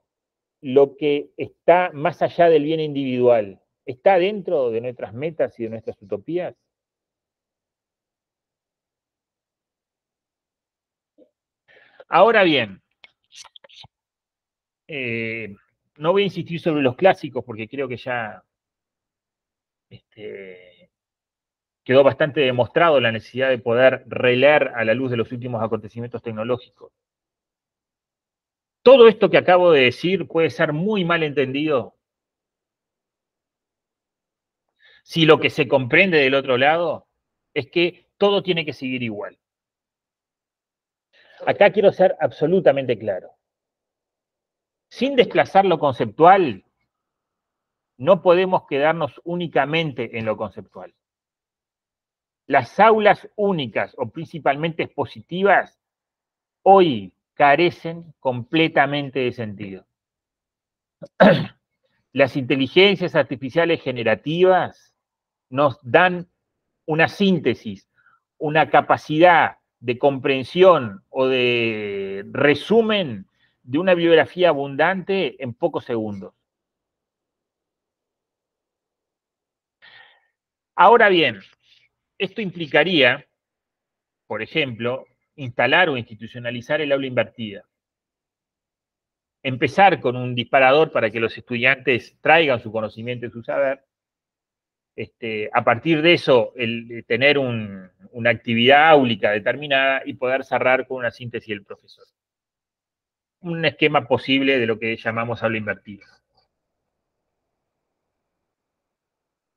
Speaker 2: lo que está más allá del bien individual está dentro de nuestras metas y de nuestras utopías? Ahora bien, no voy a insistir sobre los clásicos porque creo que ya quedó bastante demostrado la necesidad de poder releer a la luz de los últimos acontecimientos tecnológicos. Todo esto que acabo de decir puede ser muy mal entendido si lo que se comprende del otro lado es que todo tiene que seguir igual. Acá quiero ser absolutamente claro. Sin desplazar lo conceptual, no podemos quedarnos únicamente en lo conceptual. Las aulas únicas o principalmente expositivas hoy carecen completamente de sentido. Las inteligencias artificiales generativas nos dan una síntesis, una capacidad de comprensión o de resumen de una bibliografía abundante en pocos segundos. Ahora bien, esto implicaría, por ejemplo, instalar o institucionalizar el aula invertida. Empezar con un disparador para que los estudiantes traigan su conocimiento y su saber. A partir de eso, tener una actividad áulica determinada y poder cerrar con una síntesis del profesor. Un esquema posible de lo que llamamos aula invertida.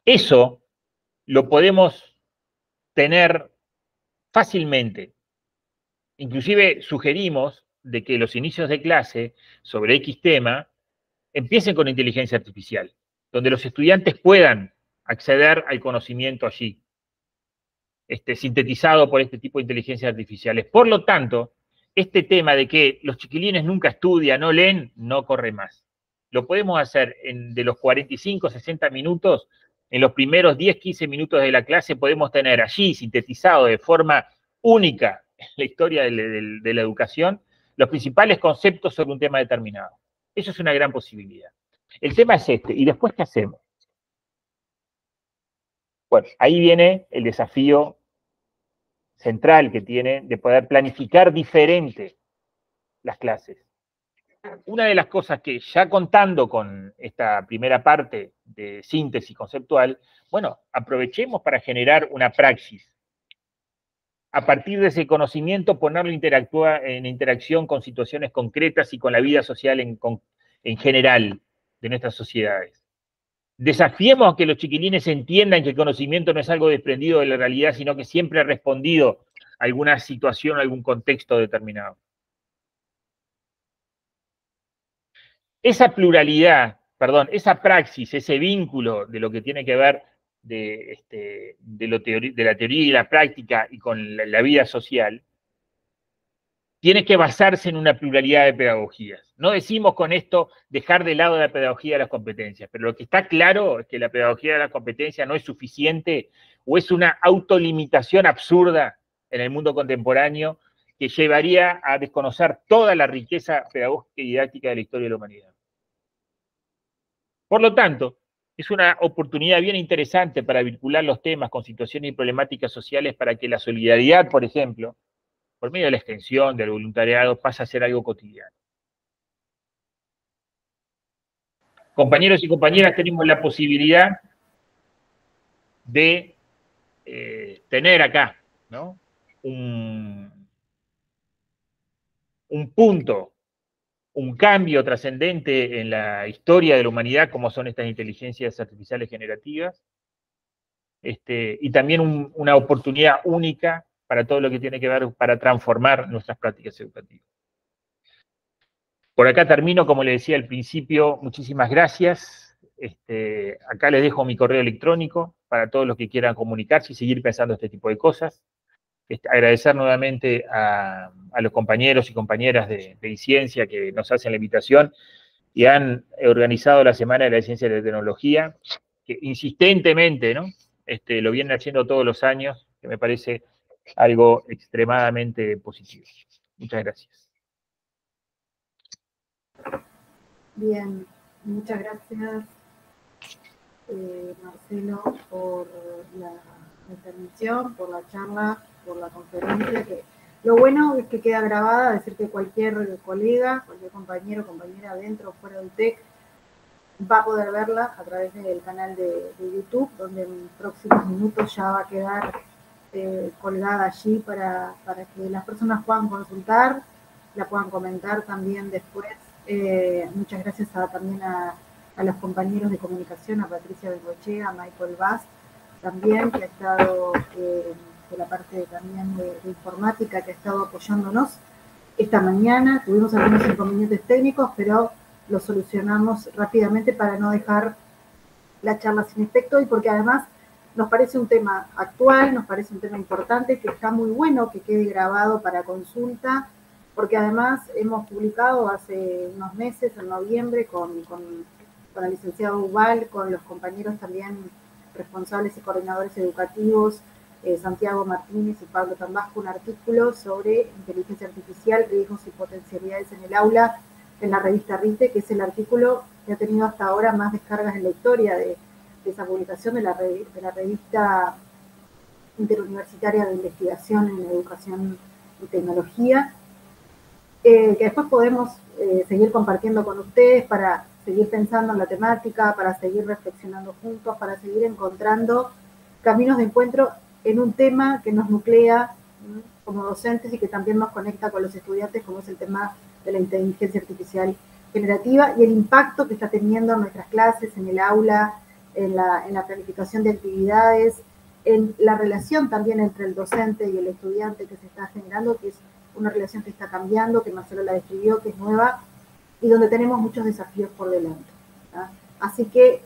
Speaker 2: Eso lo podemos tener fácilmente. Inclusive sugerimos de que los inicios de clase sobre X tema empiecen con inteligencia artificial, donde los estudiantes puedan acceder al conocimiento allí, sintetizado por este tipo de inteligencias artificiales. Por lo tanto, este tema de que los chiquilines nunca estudian, no leen, no corre más. Lo podemos hacer de los 45, 60 minutos, en los primeros 10, 15 minutos de la clase podemos tener allí sintetizado de forma única en la historia de la educación los principales conceptos sobre un tema determinado. Eso es una gran posibilidad. El tema es este, ¿y después qué hacemos? Bueno, ahí viene el desafío central que tiene de poder planificar diferente las clases. Una de las cosas que ya contando con esta primera parte de síntesis conceptual, bueno, aprovechemos para generar una praxis. A partir de ese conocimiento, ponerlo en interacción con situaciones concretas y con la vida social en general de nuestras sociedades. Desafiemos a que los chiquilines entiendan que el conocimiento no es algo desprendido de la realidad, sino que siempre ha respondido a alguna situación, a algún contexto determinado. Esa pluralidad, perdón, esa praxis, ese vínculo de lo que tiene que ver de la teoría y la práctica y con la vida social, tiene que basarse en una pluralidad de pedagogías. No decimos con esto dejar de lado la pedagogía de las competencias, pero lo que está claro es que la pedagogía de las competencias no es suficiente o es una autolimitación absurda en el mundo contemporáneo que llevaría a desconocer toda la riqueza pedagógica y didáctica de la historia de la humanidad. Por lo tanto, es una oportunidad bien interesante para vincular los temas con situaciones y problemáticas sociales para que la solidaridad, por ejemplo, por medio de la extensión del voluntariado, pasa a ser algo cotidiano. Compañeros y compañeras, tenemos la posibilidad de tener acá, ¿no?, un punto, un cambio trascendente en la historia de la humanidad, como son estas inteligencias artificiales generativas, y también una oportunidad única para todo lo que tiene que ver para transformar nuestras prácticas educativas. Por acá termino, como les decía al principio, muchísimas gracias. Acá les dejo mi correo electrónico para todos los que quieran comunicarse y seguir pensando este tipo de cosas. Agradecer nuevamente a los compañeros y compañeras de Ciencia que nos hacen la invitación y han organizado la Semana de la Ciencia y la Tecnología, que insistentemente, ¿no?, lo vienen haciendo todos los años, que me parece algo extremadamente positivo. Muchas gracias.
Speaker 1: Bien, muchas gracias, Marcelo, por la intervención, por la charla, por la conferencia, que lo bueno es que queda grabada, es decir, que cualquier colega, cualquier compañero, compañera dentro o fuera del TEC va a poder verla a través del canal de YouTube, donde en próximos minutos ya va a quedar colgada allí para que las personas puedan consultar, la puedan comentar también después. Muchas gracias también a los compañeros de comunicación, a Patricia Bengochea, a Michael Bass, también, que ha estado de la parte también de informática, que ha estado apoyándonos esta mañana. Tuvimos algunos inconvenientes técnicos, pero lo solucionamos rápidamente para no dejar la charla sin efecto y porque además nos parece un tema actual, nos parece un tema importante, que está muy bueno que quede grabado para consulta, porque además hemos publicado hace unos meses, en noviembre, con el licenciado Ubal, con los compañeros también responsables y coordinadores educativos, Santiago Martínez y Pablo Tambasco, un artículo sobre inteligencia artificial, riesgos y potencialidades en el aula, en la revista RITE, que es el artículo que ha tenido hasta ahora más descargas en la historia de esa publicación de la revista interuniversitaria de investigación en educación y tecnología, que después podemos seguir compartiendo con ustedes para seguir pensando en la temática, para seguir reflexionando juntos, para seguir encontrando caminos de encuentro en un tema que nos nuclea como docentes y que también nos conecta con los estudiantes, como es el tema de la inteligencia artificial generativa y el impacto que está teniendo en nuestras clases, en el aula, en la planificación de actividades, en la relación también entre el docente y el estudiante que se está generando, que es una relación que está cambiando, que Marcelo la describió, que es nueva, y donde tenemos muchos desafíos por delante. ¿tá? Así que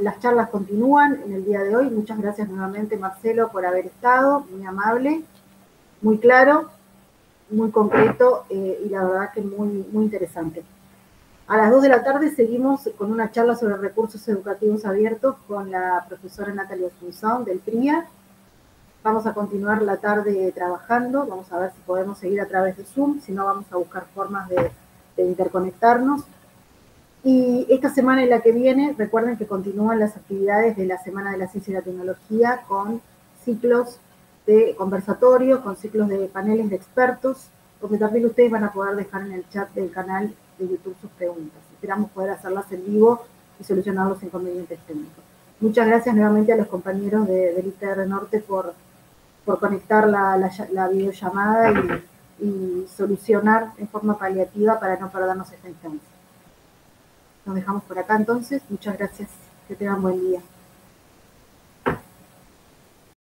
Speaker 1: las charlas continúan en el día de hoy. Muchas gracias nuevamente, Marcelo, por haber estado, muy amable, muy claro, muy concreto y la verdad que muy interesante. A las 2 de la tarde seguimos con una charla sobre recursos educativos abiertos con la profesora Natalia Asunción del PRIA. Vamos a continuar la tarde trabajando, vamos a ver si podemos seguir a través de Zoom, si no vamos a buscar formas de interconectarnos. Y esta semana y la que viene, recuerden que continúan las actividades de la Semana de la Ciencia y la Tecnología con ciclos de conversatorios, con ciclos de paneles de expertos, donde también ustedes van a poder dejar en el chat del canal de YouTube sus preguntas. Esperamos poder hacerlas en vivo y solucionar los inconvenientes técnicos. Muchas gracias nuevamente a los compañeros del ITR Norte por conectar la videollamada y solucionar en forma paliativa para no perdernos esta instancia. Nos dejamos por acá entonces. Muchas gracias. Que tengan buen día.